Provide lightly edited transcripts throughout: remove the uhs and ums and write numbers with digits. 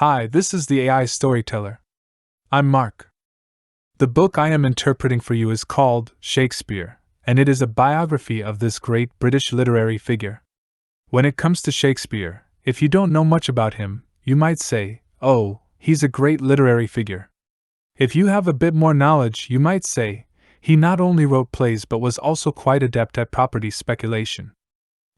Hi, this is the AI Storyteller. I'm Mark. The book I am interpreting for you is called Shakespeare, and it is a biography of this great British literary figure. When it comes to Shakespeare, if you don't know much about him, you might say, oh, he's a great literary figure. If you have a bit more knowledge, you might say, he not only wrote plays but was also quite adept at property speculation.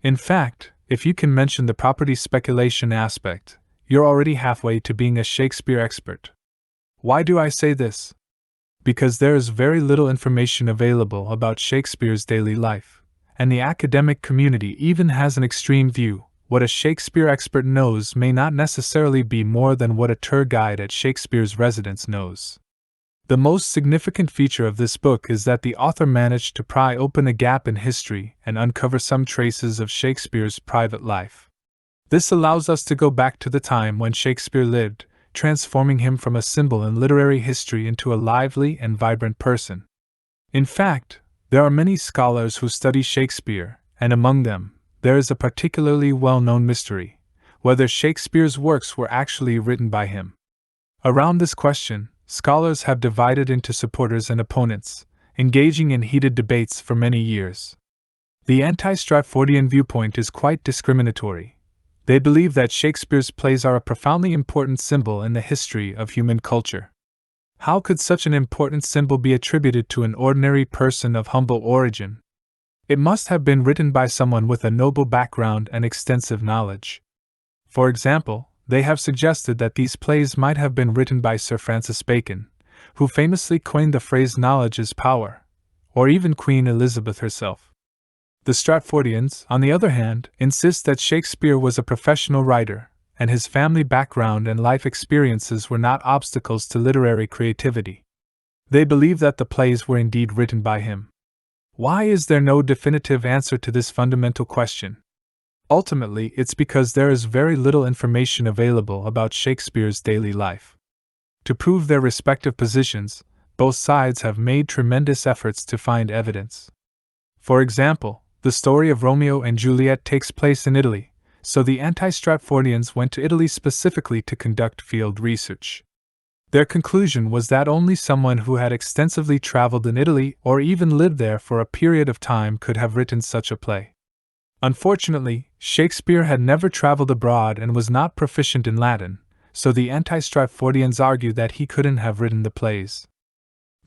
In fact, if you can mention the property speculation aspect, you're already halfway to being a Shakespeare expert. Why do I say this? Because there is very little information available about Shakespeare's daily life, and the academic community even has an extreme view. What a Shakespeare expert knows may not necessarily be more than what a tour guide at Shakespeare's residence knows. The most significant feature of this book is that the author managed to pry open a gap in history and uncover some traces of Shakespeare's private life. This allows us to go back to the time when Shakespeare lived, transforming him from a symbol in literary history into a lively and vibrant person. In fact, there are many scholars who study Shakespeare, and among them, there is a particularly well-known mystery: whether Shakespeare's works were actually written by him. Around this question, scholars have divided into supporters and opponents, engaging in heated debates for many years. The anti-Stratfordian viewpoint is quite discriminatory. They believe that Shakespeare's plays are a profoundly important symbol in the history of human culture. How could such an important symbol be attributed to an ordinary person of humble origin? It must have been written by someone with a noble background and extensive knowledge. For example, they have suggested that these plays might have been written by Sir Francis Bacon, who famously coined the phrase "knowledge is power," or even Queen Elizabeth herself. The Stratfordians, on the other hand, insist that Shakespeare was a professional writer, and his family background and life experiences were not obstacles to literary creativity. They believe that the plays were indeed written by him. Why is there no definitive answer to this fundamental question? Ultimately, it's because there is very little information available about Shakespeare's daily life. To prove their respective positions, both sides have made tremendous efforts to find evidence. For example, the story of Romeo and Juliet takes place in Italy, so the anti-Stratfordians went to Italy specifically to conduct field research. Their conclusion was that only someone who had extensively traveled in Italy or even lived there for a period of time could have written such a play. Unfortunately, Shakespeare had never traveled abroad and was not proficient in Latin, so the anti-Stratfordians argued that he couldn't have written the plays.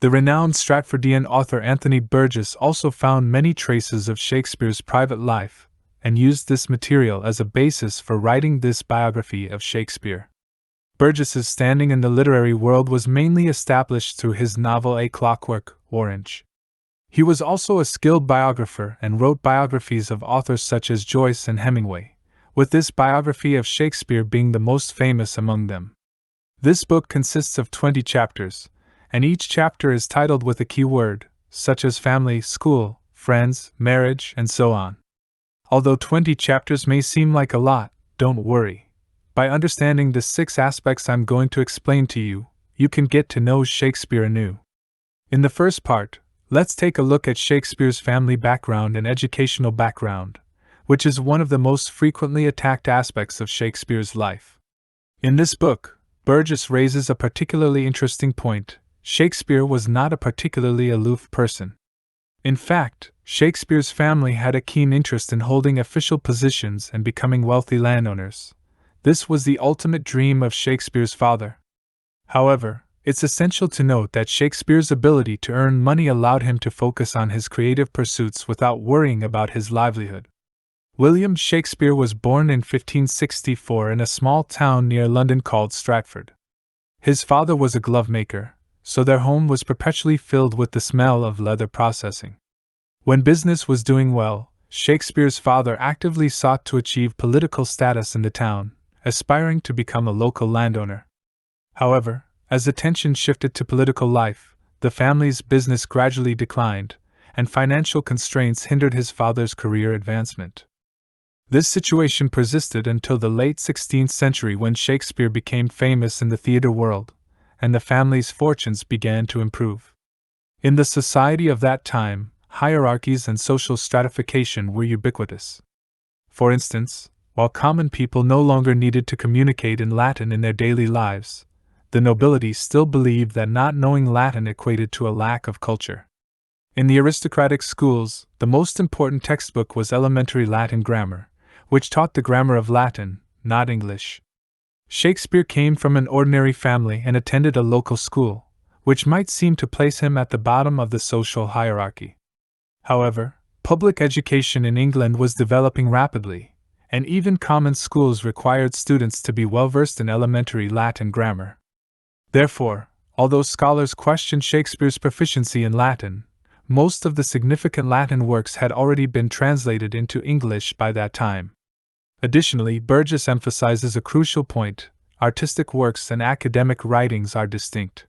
The renowned Stratfordian author Anthony Burgess also found many traces of Shakespeare's private life, and used this material as a basis for writing this biography of Shakespeare. Burgess's standing in the literary world was mainly established through his novel A Clockwork Orange. He was also a skilled biographer and wrote biographies of authors such as Joyce and Hemingway, with this biography of Shakespeare being the most famous among them. This book consists of 20 chapters, and each chapter is titled with a key word, such as family, school, friends, marriage, and so on. Although 20 chapters may seem like a lot, don't worry. By understanding the 6 aspects I'm going to explain to you, you can get to know Shakespeare anew. In the first part, let's take a look at Shakespeare's family background and educational background, which is one of the most frequently attacked aspects of Shakespeare's life. In this book, Burgess raises a particularly interesting point. Shakespeare was not a particularly aloof person. In fact, Shakespeare's family had a keen interest in holding official positions and becoming wealthy landowners. This was the ultimate dream of Shakespeare's father. However, it's essential to note that Shakespeare's ability to earn money allowed him to focus on his creative pursuits without worrying about his livelihood. William Shakespeare was born in 1564 in a small town near London called Stratford. His father was a glove maker, so their home was perpetually filled with the smell of leather processing. When business was doing well, Shakespeare's father actively sought to achieve political status in the town, aspiring to become a local landowner. However, as attention shifted to political life, the family's business gradually declined, and financial constraints hindered his father's career advancement. This situation persisted until the late 16th century, when Shakespeare became famous in the theater world, and the family's fortunes began to improve. In the society of that time, hierarchies and social stratification were ubiquitous. For instance, While common people no longer needed to communicate in Latin in their daily lives, the nobility still believed that not knowing Latin equated to a lack of culture. In the aristocratic schools, the most important textbook was elementary Latin grammar, which taught the grammar of Latin, not English. Shakespeare came from an ordinary family and attended a local school, which might seem to place him at the bottom of the social hierarchy. However, public education in England was developing rapidly, and even common schools required students to be well versed in elementary Latin grammar. Therefore, although scholars questioned Shakespeare's proficiency in Latin, most of the significant Latin works had already been translated into English by that time. Additionally, Burgess emphasizes a crucial point: artistic works and academic writings are distinct.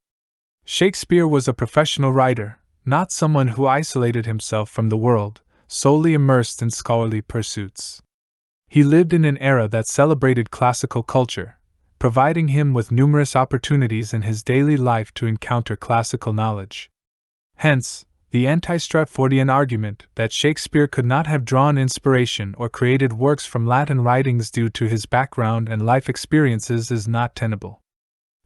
Shakespeare was a professional writer, not someone who isolated himself from the world, solely immersed in scholarly pursuits. He lived in an era that celebrated classical culture, providing him with numerous opportunities in his daily life to encounter classical knowledge. Hence, the anti-Stratfordian argument that Shakespeare could not have drawn inspiration or created works from Latin writings due to his background and life experiences is not tenable.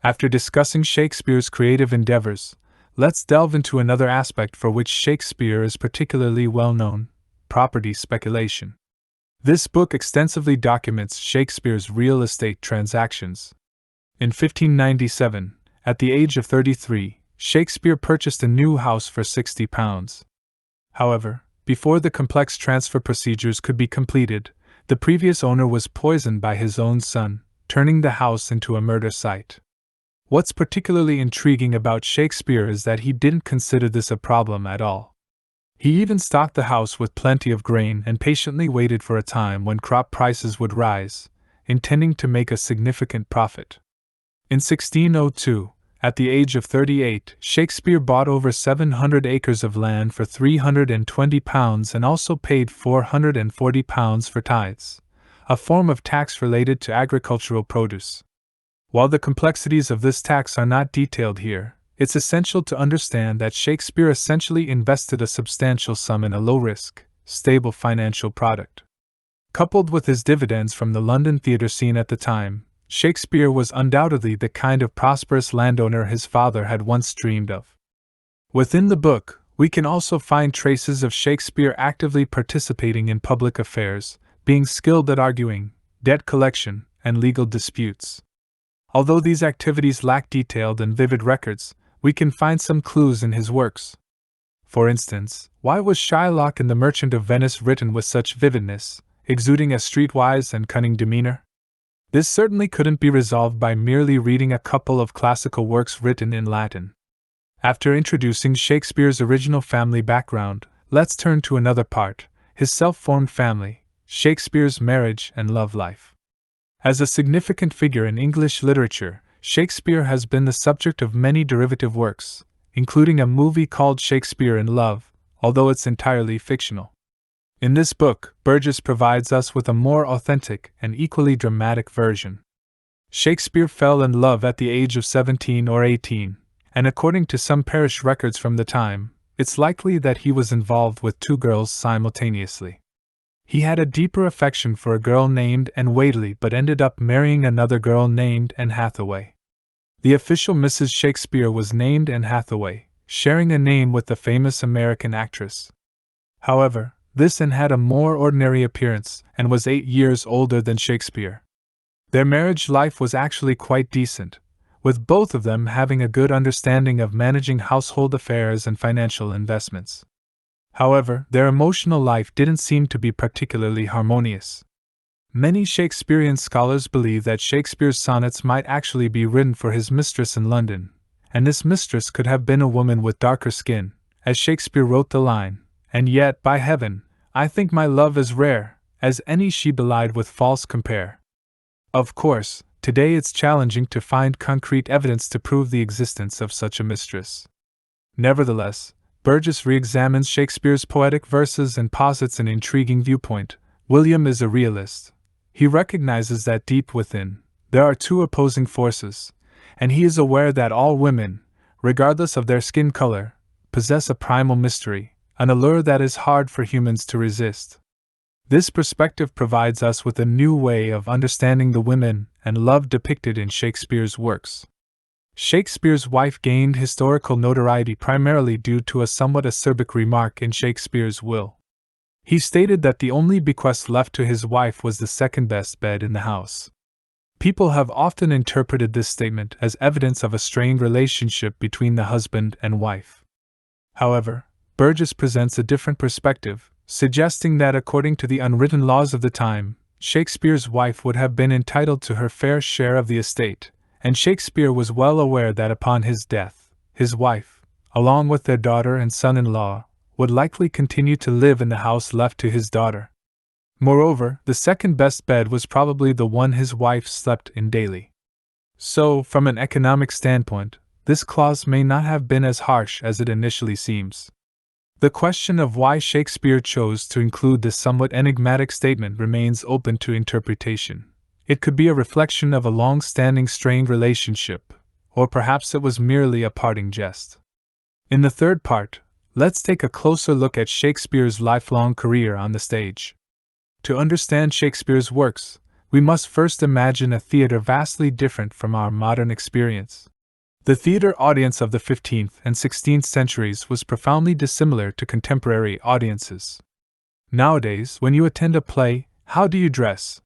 After discussing Shakespeare's creative endeavors, let's delve into another aspect for which Shakespeare is particularly well known: property speculation. This book extensively documents Shakespeare's real estate transactions. In 1597, at the age of 33, Shakespeare purchased a new house for £60. However, before the complex transfer procedures could be completed, the previous owner was poisoned by his own son, turning the house into a murder site. What's particularly intriguing about Shakespeare is that he didn't consider this a problem at all. He even stocked the house with plenty of grain and patiently waited for a time when crop prices would rise, intending to make a significant profit. In 1602, at the age of 38, Shakespeare bought over 700 acres of land for £320 and also paid £440 for tithes, a form of tax related to agricultural produce. While the complexities of this tax are not detailed here, it's essential to understand that Shakespeare essentially invested a substantial sum in a low-risk, stable financial product. Coupled with his dividends from the London theatre scene at the time, Shakespeare was undoubtedly the kind of prosperous landowner his father had once dreamed of. Within the book, we can also find traces of Shakespeare actively participating in public affairs, being skilled at arguing, debt collection, and legal disputes. Although these activities lack detailed and vivid records, we can find some clues in his works. For instance, why was Shylock in The Merchant of Venice written with such vividness, exuding a streetwise and cunning demeanor? This certainly couldn't be resolved by merely reading a couple of classical works written in Latin. After introducing Shakespeare's original family background, let's turn to another part: his self-formed family, Shakespeare's marriage and love life. As a significant figure in English literature, Shakespeare has been the subject of many derivative works, including a movie called Shakespeare in Love, although it's entirely fictional. In this book, Burgess provides us with a more authentic and equally dramatic version. Shakespeare fell in love at the age of 17 or 18, and according to some parish records from the time, it's likely that he was involved with two girls simultaneously. He had a deeper affection for a girl named Anne Whately but ended up marrying another girl named Anne Hathaway. The official Mrs. Shakespeare was named Anne Hathaway, sharing a name with the famous American actress. However, this Anne had a more ordinary appearance and was 8 years older than Shakespeare. Their marriage life was actually quite decent, with both of them having a good understanding of managing household affairs and financial investments. However, their emotional life didn't seem to be particularly harmonious. Many Shakespearean scholars believe that Shakespeare's sonnets might actually be written for his mistress in London, and this mistress could have been a woman with darker skin, as Shakespeare wrote the line, "And yet, by heaven, I think my love as rare as any she belied with false compare." Of course, today it's challenging to find concrete evidence to prove the existence of such a mistress. Nevertheless, Burgess re-examines Shakespeare's poetic verses and posits an intriguing viewpoint. William is a realist. He recognizes that deep within, there are two opposing forces, and he is aware that all women, regardless of their skin color, possess a primal mystery, an allure that is hard for humans to resist. This perspective provides us with a new way of understanding the women and love depicted in Shakespeare's works. Shakespeare's wife gained historical notoriety primarily due to a somewhat acerbic remark in Shakespeare's will. He stated that the only bequest left to his wife was the second best bed in the house. People have often interpreted this statement as evidence of a strained relationship between the husband and wife. However, Burgess presents a different perspective, suggesting that according to the unwritten laws of the time, Shakespeare's wife would have been entitled to her fair share of the estate, and Shakespeare was well aware that upon his death, his wife, along with their daughter and son-in-law, would likely continue to live in the house left to his daughter. Moreover, the second best bed was probably the one his wife slept in daily. So, from an economic standpoint, this clause may not have been as harsh as it initially seems. The question of why Shakespeare chose to include this somewhat enigmatic statement remains open to interpretation. It could be a reflection of a long-standing strained relationship, or perhaps it was merely a parting jest. In the third part, let's take a closer look at Shakespeare's lifelong career on the stage. To understand Shakespeare's works, we must first imagine a theater vastly different from our modern experience. The theater audience of the 15th and 16th centuries was profoundly dissimilar to contemporary audiences. Nowadays, when you attend a play, how do you dress?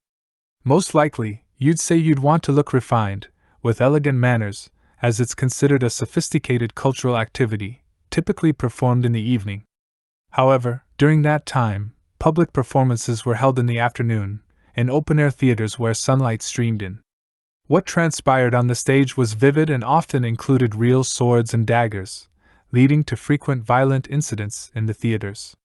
Most likely, you'd say you'd want to look refined, with elegant manners, as it's considered a sophisticated cultural activity, typically performed in the evening. However, during that time, public performances were held in the afternoon, in open-air theaters where sunlight streamed in. What transpired on the stage was vivid and often included real swords and daggers, leading to frequent violent incidents in the theaters.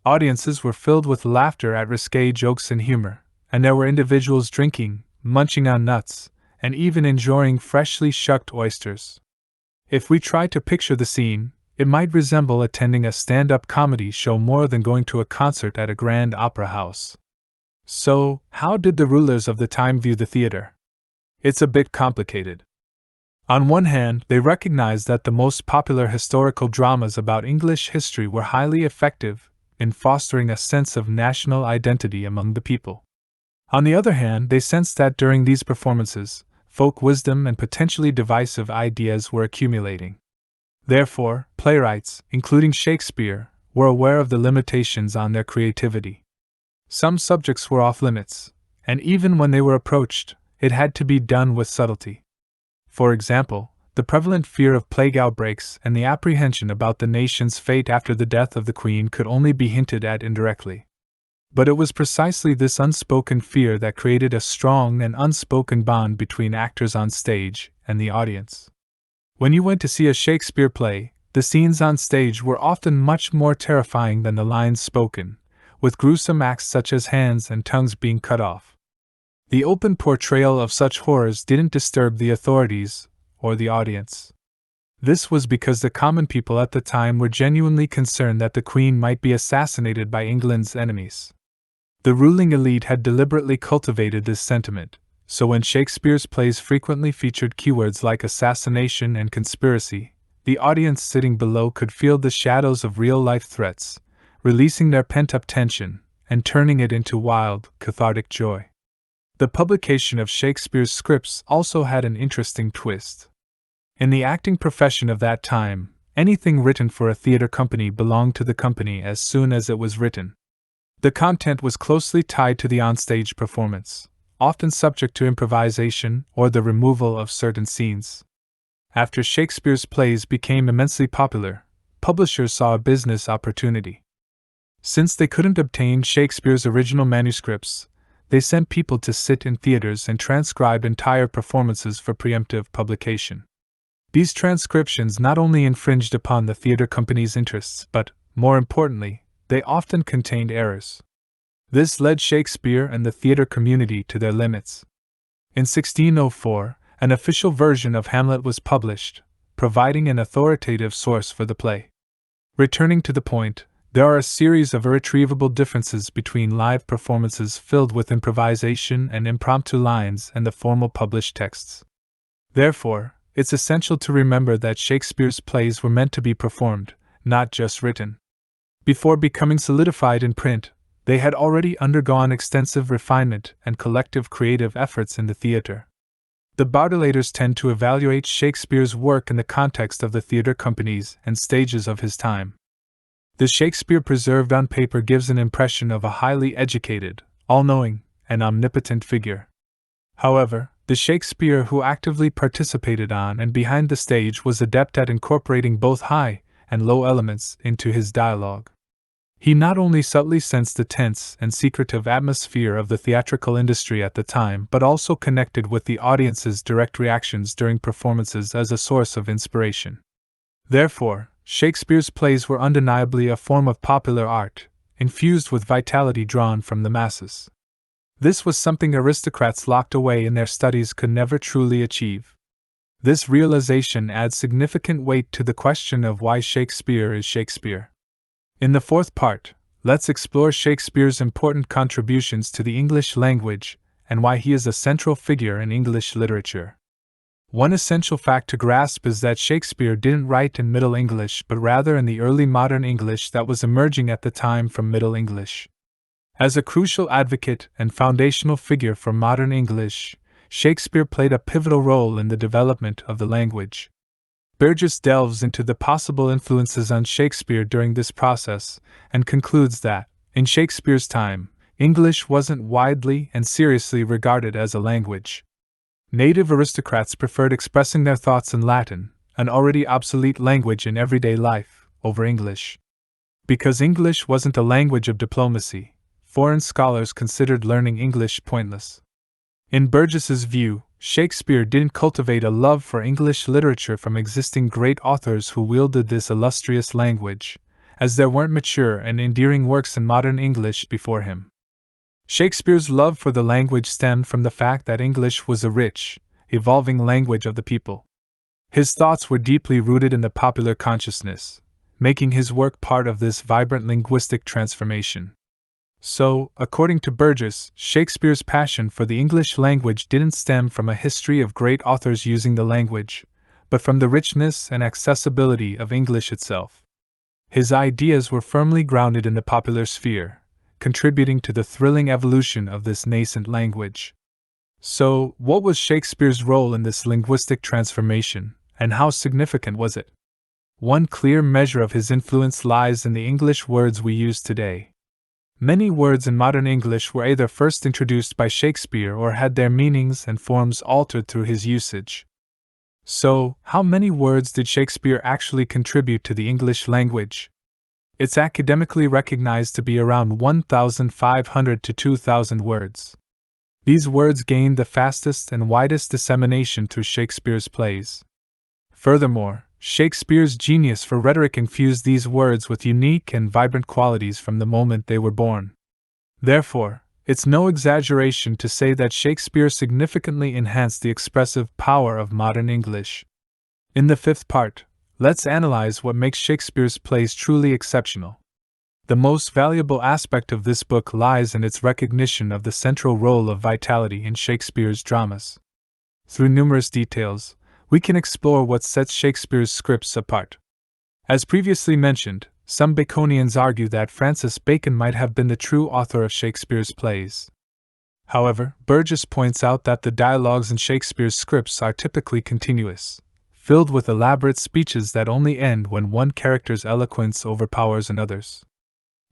Audiences were filled with laughter at risque jokes and humor, and there were individuals drinking, munching on nuts, and even enjoying freshly shucked oysters. If we try to picture the scene, it might resemble attending a stand-up comedy show more than going to a concert at a grand opera house. So, how did the rulers of the time view the theater? It's a bit complicated. On one hand, they recognized that the most popular historical dramas about English history were highly effective in fostering a sense of national identity among the people. On the other hand, they sensed that during these performances, folk wisdom and potentially divisive ideas were accumulating. Therefore, playwrights, including Shakespeare, were aware of the limitations on their creativity. Some subjects were off limits, and even when they were approached, it had to be done with subtlety. For example, the prevalent fear of plague outbreaks and the apprehension about the nation's fate after the death of the Queen could only be hinted at indirectly. But it was precisely this unspoken fear that created a strong and unspoken bond between actors on stage and the audience. When you went to see a Shakespeare play, the scenes on stage were often much more terrifying than the lines spoken, with gruesome acts such as hands and tongues being cut off. The open portrayal of such horrors didn't disturb the authorities or the audience. This was because the common people at the time were genuinely concerned that the Queen might be assassinated by England's enemies. The ruling elite had deliberately cultivated this sentiment, so when Shakespeare's plays frequently featured keywords like assassination and conspiracy, the audience sitting below could feel the shadows of real-life threats, releasing their pent-up tension and turning it into wild, cathartic joy. The publication of Shakespeare's scripts also had an interesting twist. In the acting profession of that time, anything written for a theater company belonged to the company as soon as it was written. The content was closely tied to the onstage performance, often subject to improvisation or the removal of certain scenes. After Shakespeare's plays became immensely popular, publishers saw a business opportunity. Since they couldn't obtain Shakespeare's original manuscripts, they sent people to sit in theaters and transcribe entire performances for preemptive publication. These transcriptions not only infringed upon the theater company's interests, but, more importantly, they often contained errors. This led Shakespeare and the theater community to their limits. In 1604, an official version of Hamlet was published, providing an authoritative source for the play. Returning to the point, there are a series of irretrievable differences between live performances filled with improvisation and impromptu lines and the formal published texts. Therefore, it's essential to remember that Shakespeare's plays were meant to be performed, not just written. Before becoming solidified in print, They had already undergone extensive refinement and collective creative efforts in the theatre. The Baudelaires tend to evaluate Shakespeare's work in the context of the theatre companies and stages of his time. The Shakespeare preserved on paper gives an impression of a highly educated, all-knowing, and omnipotent figure. However, the Shakespeare who actively participated on and behind the stage was adept at incorporating both high and low elements into his dialogue. He not only subtly sensed the tense and secretive atmosphere of the theatrical industry at the time, but also connected with the audience's direct reactions during performances as a source of inspiration. Therefore, Shakespeare's plays were undeniably a form of popular art, infused with vitality drawn from the masses. This was something aristocrats locked away in their studies could never truly achieve. This realization adds significant weight to the question of why Shakespeare is Shakespeare. In the fourth part, let's explore Shakespeare's important contributions to the English language and why he is a central figure in English literature. One essential fact to grasp is that Shakespeare didn't write in Middle English but rather in the early modern English that was emerging at the time from Middle English. As a crucial advocate and foundational figure for modern English, Shakespeare played a pivotal role in the development of the language. Burgess delves into the possible influences on Shakespeare during this process and concludes that, in Shakespeare's time, English wasn't widely and seriously regarded as a language. Native aristocrats preferred expressing their thoughts in Latin, an already obsolete language in everyday life, over English. Because English wasn't a language of diplomacy, foreign scholars considered learning English pointless. In Burgess's view, Shakespeare didn't cultivate a love for English literature from existing great authors who wielded this illustrious language, as there weren't mature and endearing works in modern English before him. Shakespeare's love for the language stemmed from the fact that English was a rich, evolving language of the people. His thoughts were deeply rooted in the popular consciousness, making his work part of this vibrant linguistic transformation. So, according to Burgess, Shakespeare's passion for the English language didn't stem from a history of great authors using the language, but from the richness and accessibility of English itself. His ideas were firmly grounded in the popular sphere, contributing to the thrilling evolution of this nascent language. So, what was Shakespeare's role in this linguistic transformation, and how significant was it? One clear measure of his influence lies in the English words we use today. Many words in modern English were either first introduced by Shakespeare or had their meanings and forms altered through his usage. So, how many words did Shakespeare actually contribute to the English language? It's academically recognized to be around 1,500 to 2,000 words. These words gained the fastest and widest dissemination through Shakespeare's plays. Furthermore, Shakespeare's genius for rhetoric infused these words with unique and vibrant qualities from the moment they were born. Therefore, it's no exaggeration to say that Shakespeare significantly enhanced the expressive power of modern English. In the fifth part, let's analyze what makes Shakespeare's plays truly exceptional. The most valuable aspect of this book lies in its recognition of the central role of vitality in Shakespeare's dramas. Through numerous details, we can explore what sets Shakespeare's scripts apart. As previously mentioned, some Baconians argue that Francis Bacon might have been the true author of Shakespeare's plays. However, Burgess points out that the dialogues in Shakespeare's scripts are typically continuous, filled with elaborate speeches that only end when one character's eloquence overpowers another's.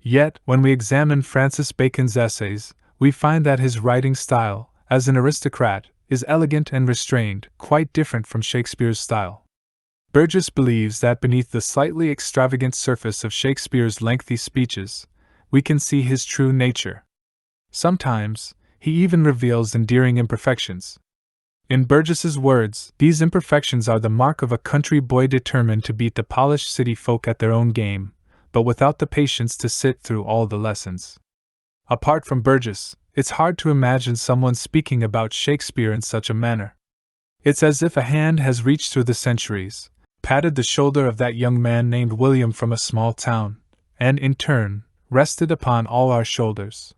Yet, when we examine Francis Bacon's essays, we find that his writing style, as an aristocrat, is elegant and restrained, quite different from Shakespeare's style. Burgess believes that beneath the slightly extravagant surface of Shakespeare's lengthy speeches, we can see his true nature. Sometimes, he even reveals endearing imperfections. In Burgess's words, these imperfections are the mark of a country boy determined to beat the polished city folk at their own game, but without the patience to sit through all the lessons. Apart from Burgess, it's hard to imagine someone speaking about Shakespeare in such a manner. It's as if a hand has reached through the centuries, patted the shoulder of that young man named William from a small town, and, in turn, rested upon all our shoulders.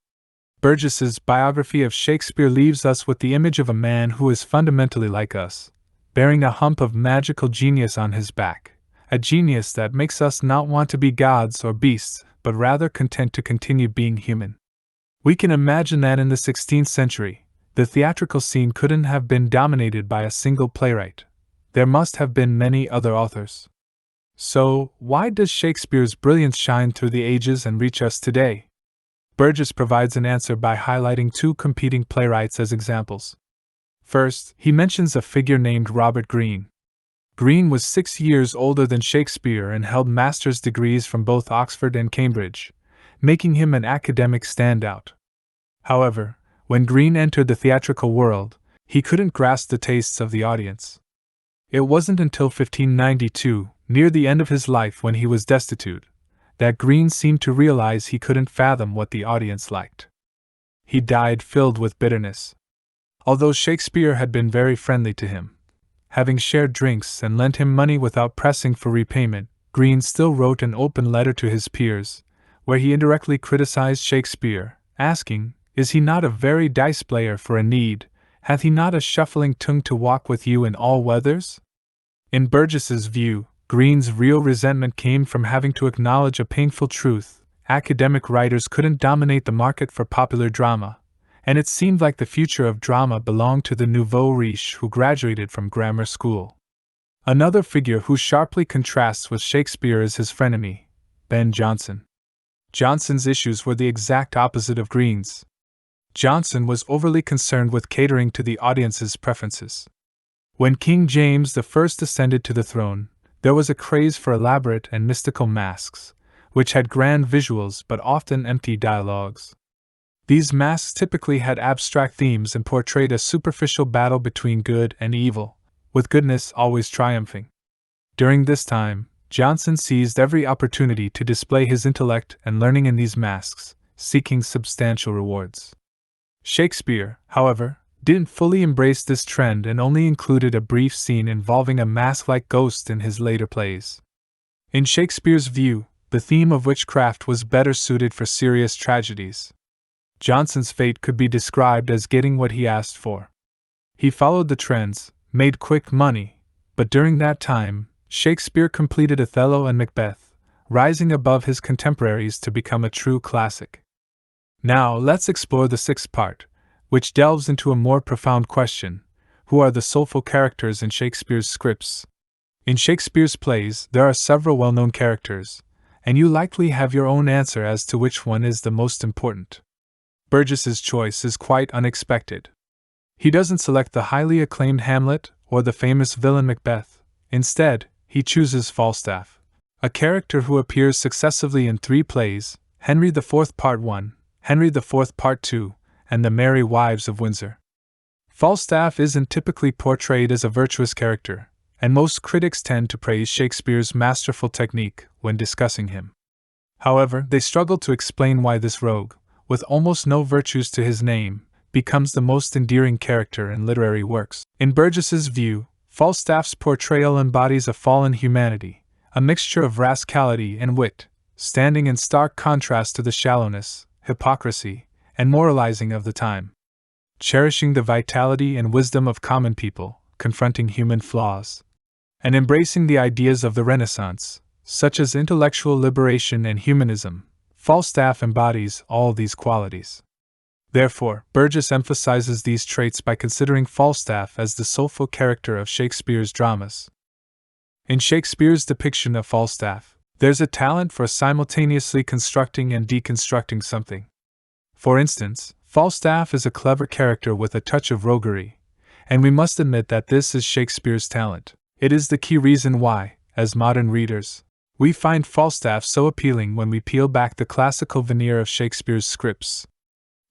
Burgess's biography of Shakespeare leaves us with the image of a man who is fundamentally like us, bearing a hump of magical genius on his back, a genius that makes us not want to be gods or beasts, but rather content to continue being human. We can imagine that in the 16th century, the theatrical scene couldn't have been dominated by a single playwright. There must have been many other authors. So, why does Shakespeare's brilliance shine through the ages and reach us today? Burgess provides an answer by highlighting two competing playwrights as examples. First, he mentions a figure named Robert Greene. Greene was 6 years older than Shakespeare and held master's degrees from both Oxford and Cambridge, making him an academic standout. However, when Greene entered the theatrical world, he couldn't grasp the tastes of the audience. It wasn't until 1592, near the end of his life when he was destitute, that Greene seemed to realize he couldn't fathom what the audience liked. He died filled with bitterness. Although Shakespeare had been very friendly to him, having shared drinks and lent him money without pressing for repayment, Greene still wrote an open letter to his peers, where he indirectly criticized Shakespeare, asking, "Is he not a very dice player for a need? Hath he not a shuffling tongue to walk with you in all weathers?" In Burgess's view, Greene's real resentment came from having to acknowledge a painful truth: academic writers couldn't dominate the market for popular drama, and it seemed like the future of drama belonged to the nouveau riche who graduated from grammar school. Another figure who sharply contrasts with Shakespeare is his frenemy, Ben Jonson. Jonson's issues were the exact opposite of Greene's. Jonson was overly concerned with catering to the audience's preferences. When King James I ascended to the throne, there was a craze for elaborate and mystical masques, which had grand visuals but often empty dialogues. These masques typically had abstract themes and portrayed a superficial battle between good and evil, with goodness always triumphing. During this time, Jonson seized every opportunity to display his intellect and learning in these masques, seeking substantial rewards. Shakespeare, however, didn't fully embrace this trend and only included a brief scene involving a mask-like ghost in his later plays. In Shakespeare's view, the theme of witchcraft was better suited for serious tragedies. Jonson's fate could be described as getting what he asked for. He followed the trends, made quick money, but during that time, Shakespeare completed Othello and Macbeth, rising above his contemporaries to become a true classic. Now let's explore the sixth part, which delves into a more profound question: who are the soulful characters in Shakespeare's scripts? In Shakespeare's plays, there are several well-known characters, and you likely have your own answer as to which one is the most important. Burgess's choice is quite unexpected. He doesn't select the highly acclaimed Hamlet or the famous villain Macbeth. Instead, he chooses Falstaff, a character who appears successively in 3 plays: Henry IV Part 1, Henry IV Part 2, and The Merry Wives of Windsor. Falstaff isn't typically portrayed as a virtuous character, and most critics tend to praise Shakespeare's masterful technique when discussing him. However, they struggle to explain why this rogue, with almost no virtues to his name, becomes the most endearing character in literary works. In Burgess's view, Falstaff's portrayal embodies a fallen humanity, a mixture of rascality and wit, standing in stark contrast to the shallowness, hypocrisy, and moralizing of the time. Cherishing the vitality and wisdom of common people, confronting human flaws, and embracing the ideas of the Renaissance, such as intellectual liberation and humanism, Falstaff embodies all these qualities. Therefore, Burgess emphasizes these traits by considering Falstaff as the soulful character of Shakespeare's dramas. In Shakespeare's depiction of Falstaff, there's a talent for simultaneously constructing and deconstructing something. For instance, Falstaff is a clever character with a touch of roguery, and we must admit that this is Shakespeare's talent. It is the key reason why, as modern readers, we find Falstaff so appealing when we peel back the classical veneer of Shakespeare's scripts.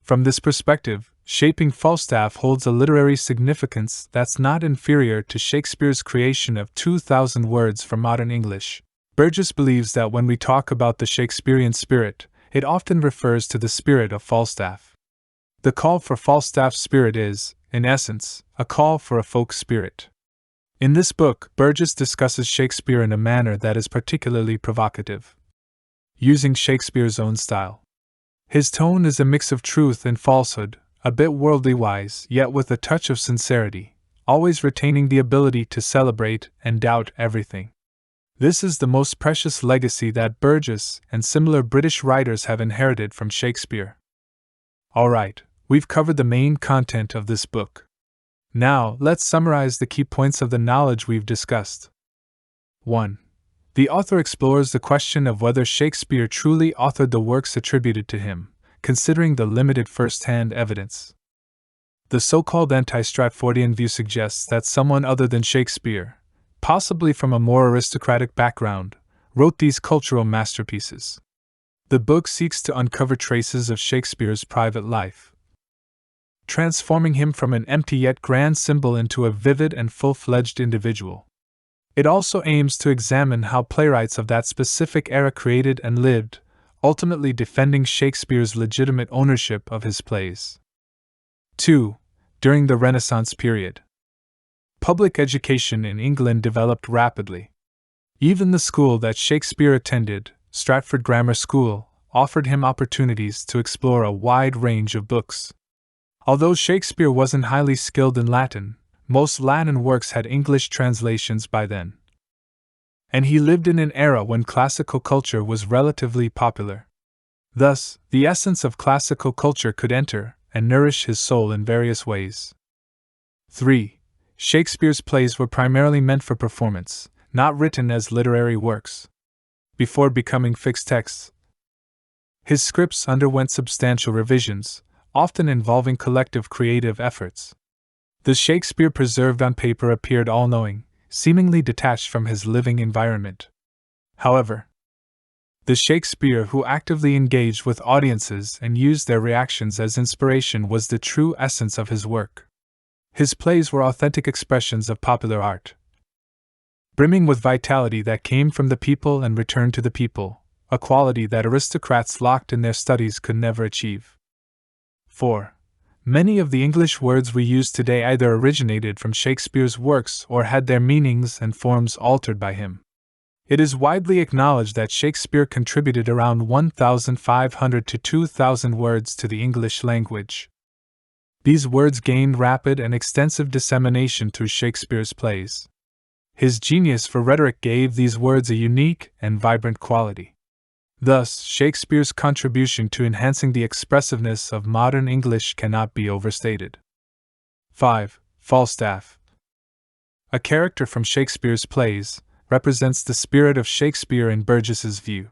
From this perspective, shaping Falstaff holds a literary significance that's not inferior to Shakespeare's creation of 2,000 words for modern English. Burgess believes that when we talk about the Shakespearean spirit, it often refers to the spirit of Falstaff. The call for Falstaff's spirit is, in essence, a call for a folk spirit. In this book, Burgess discusses Shakespeare in a manner that is particularly provocative, using Shakespeare's own style. His tone is a mix of truth and falsehood, a bit worldly wise, yet with a touch of sincerity, always retaining the ability to celebrate and doubt everything. This is the most precious legacy that Burgess and similar British writers have inherited from Shakespeare. Alright, we've covered the main content of this book. Now, let's summarize the key points of the knowledge we've discussed. 1. The author explores the question of whether Shakespeare truly authored the works attributed to him, considering the limited first-hand evidence. The so-called anti-Stratfordian view suggests that someone other than Shakespeare, possibly from a more aristocratic background, wrote these cultural masterpieces. The book seeks to uncover traces of Shakespeare's private life, transforming him from an empty yet grand symbol into a vivid and full-fledged individual. It also aims to examine how playwrights of that specific era created and lived, ultimately defending Shakespeare's legitimate ownership of his plays. 2. During the Renaissance period, public education in England developed rapidly. Even the school that Shakespeare attended, Stratford Grammar School, offered him opportunities to explore a wide range of books. Although Shakespeare wasn't highly skilled in Latin, most Latin works had English translations by then. And he lived in an era when classical culture was relatively popular. Thus, the essence of classical culture could enter and nourish his soul in various ways. 3. Shakespeare's plays were primarily meant for performance, not written as literary works. Before becoming fixed texts, his scripts underwent substantial revisions, often involving collective creative efforts. The Shakespeare preserved on paper appeared all-knowing, seemingly detached from his living environment. However, the Shakespeare who actively engaged with audiences and used their reactions as inspiration was the true essence of his work. His plays were authentic expressions of popular art, brimming with vitality that came from the people and returned to the people, a quality that aristocrats locked in their studies could never achieve. 4. Many of the English words we use today either originated from Shakespeare's works or had their meanings and forms altered by him. It is widely acknowledged that Shakespeare contributed around 1,500 to 2,000 words to the English language. These words gained rapid and extensive dissemination through Shakespeare's plays. His genius for rhetoric gave these words a unique and vibrant quality. Thus, Shakespeare's contribution to enhancing the expressiveness of modern English cannot be overstated. 5. Falstaff, a character from Shakespeare's plays, represents the spirit of Shakespeare in Burgess's view.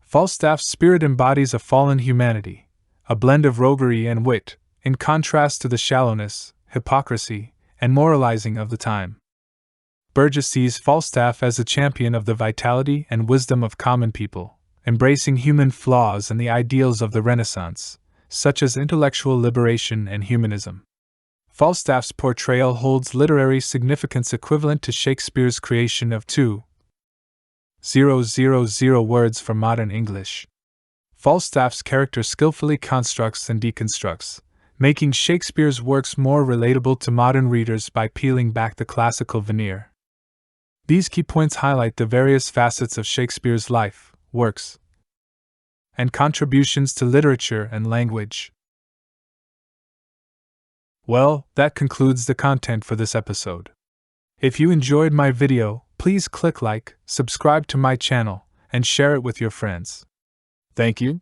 Falstaff's spirit embodies a fallen humanity, a blend of roguery and wit, in contrast to the shallowness, hypocrisy, and moralizing of the time. Burgess sees Falstaff as a champion of the vitality and wisdom of common people, embracing human flaws and the ideals of the Renaissance, such as intellectual liberation and humanism. Falstaff's portrayal holds literary significance equivalent to Shakespeare's creation of 2,000 words for modern English. Falstaff's character skillfully constructs and deconstructs, making Shakespeare's works more relatable to modern readers by peeling back the classical veneer. These key points highlight the various facets of Shakespeare's life, works, and contributions to literature and language. Well, that concludes the content for this episode. If you enjoyed my video, please click like, subscribe to my channel, and share it with your friends. Thank you.